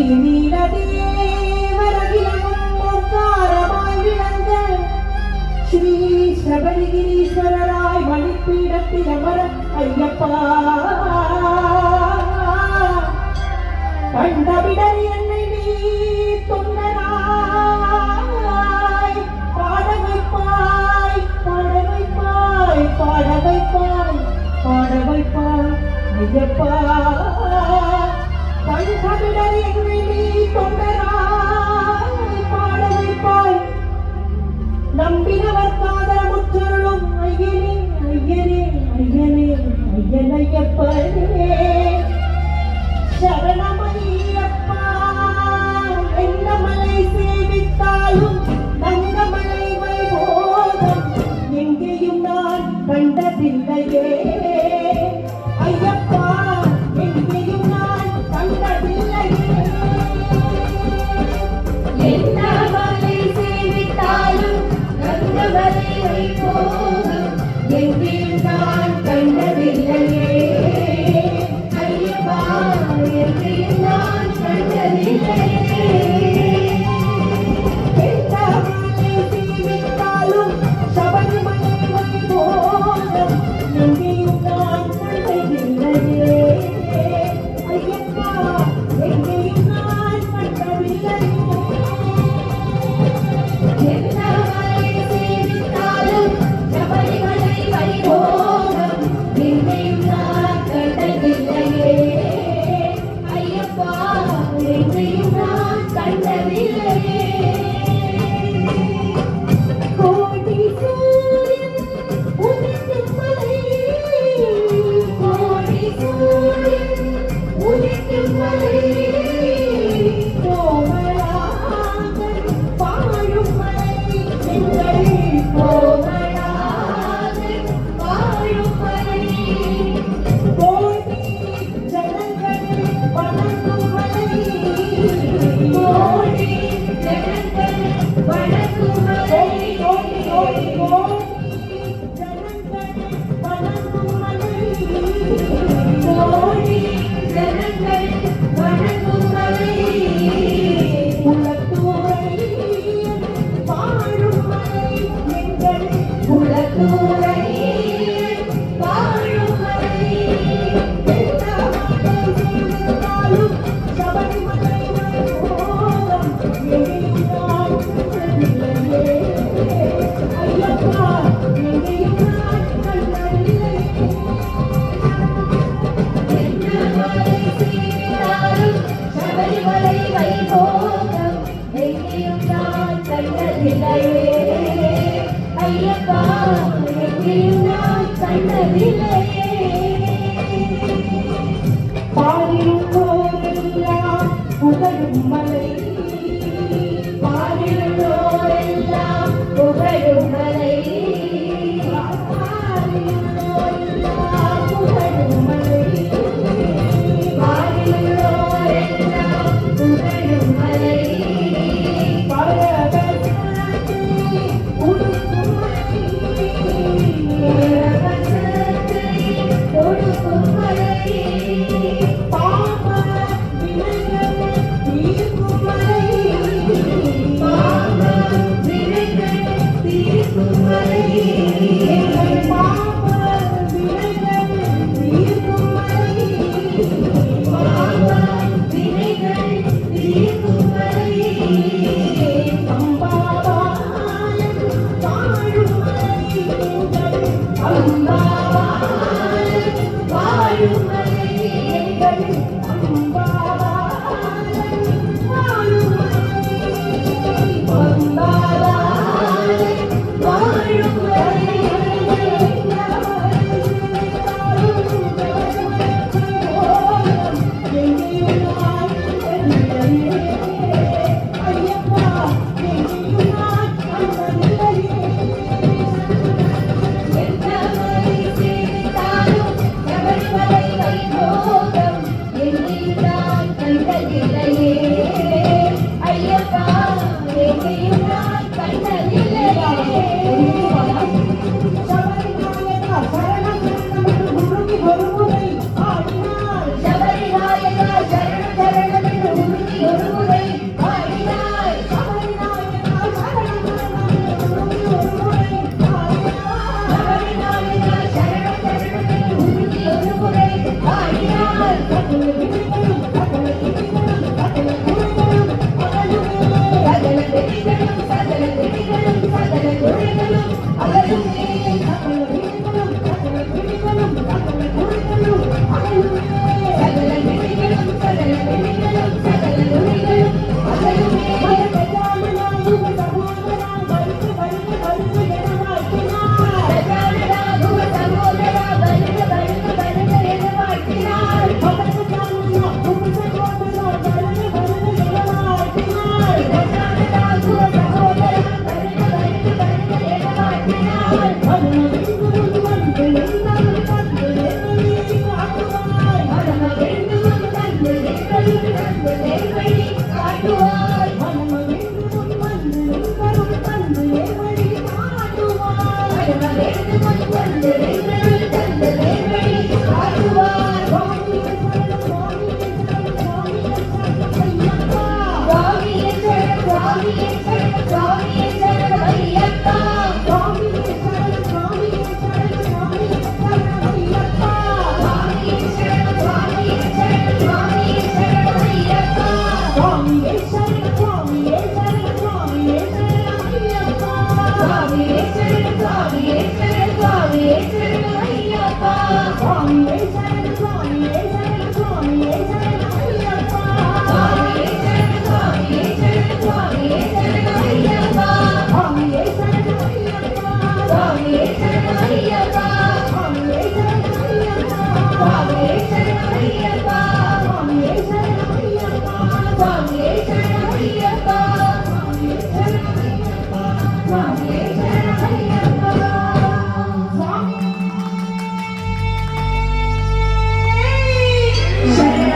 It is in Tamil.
ஸ்ரீநீலதேவரகிலமும் விளங்க ஸ்ரீ சபரிகிரீஸ்வரராய் மணிப்பீடத்தில் அமர ஐயப்பா கண்டவிடல் என்னை நீ தொண்டராய் பாட வைப்பாய் பாட வைப்பாய் பாட வைப்பாய் பாட வைப்பாய் ஐயப்பா கண்டவிடல் என்னை நீ தொண்டராய் பாட வைப்பாய் நம்பினவர் காதலமுற்றருளும் ஐயனே ஐயனே ஐயனே ஐயனையப்பனே சரணமையப்பா என்னமலை சேவித்தாலும் தங்கமலை வைபோகம் எங்கேயும் நான் கண்டதில்லையே ஐயப்பா எங்கேயும் நான் கண்டதில்லையே என்னமலை சேவித்தாலும் தங்கமலை வைபோகம் எங்கேயும் நான் கண்டதில்லையே நேர்வழி காட்டுவாய் மனமகிழ்ந்து முன் வந்து நின்றருள் தந்து நேர்வழி காட்டுவாய். மனமகிழ்ந்து முன் வந்து நின்றருள் தந்து நேர்வழி காட்டுவாய் சுவாமியே சரணம், சுவாமியே சரணம், சுவாமியே சரணம் ஐயப்பா. சுவாமியே சரணம் சுவாமியே சரணம் சுவாமியே சரணம் ஐயப்பா சுவாமியே சரணம், சுவாமியே சரணம், சுவாமியே சரணம் ஐயப்பா. சுவாமியே சரணம் சுவாமியே சரணம் சுவாமியே சரணம் ஐயப்பா சுவாமியே சரணம், சுவாமியே சரணம், சுவாமியே சரணம் ஐயப்பா. சுவாமியே சரணம் சுவாமியே சரணம் சுவாமியே சரணம் ஐயப்பா சுவாமியே சரணம், சுவாமியே சரணம், சுவாமியே சரணம் ஐயப்பா. சுவாமியே சரணம் சுவாமியே சரணம் சுவாமியே சரணம் ஐயப்பா சுவாமியே சரணம் ஐயப்பா. சுவாமியே சரணம் ஐயப்பா சுவாமியே சரணம் ஐயப்பா. சுவாமியே சரணம் ஐயப்பா சுவாமியே சரணம் ஐயப்பா. சுவாமியே சரணம் ஐயப்பா சுவாமியே சரணம் ஐயப்பா. சுவாமியே சரணம் ஐயப்பா சுவாமி சரணம்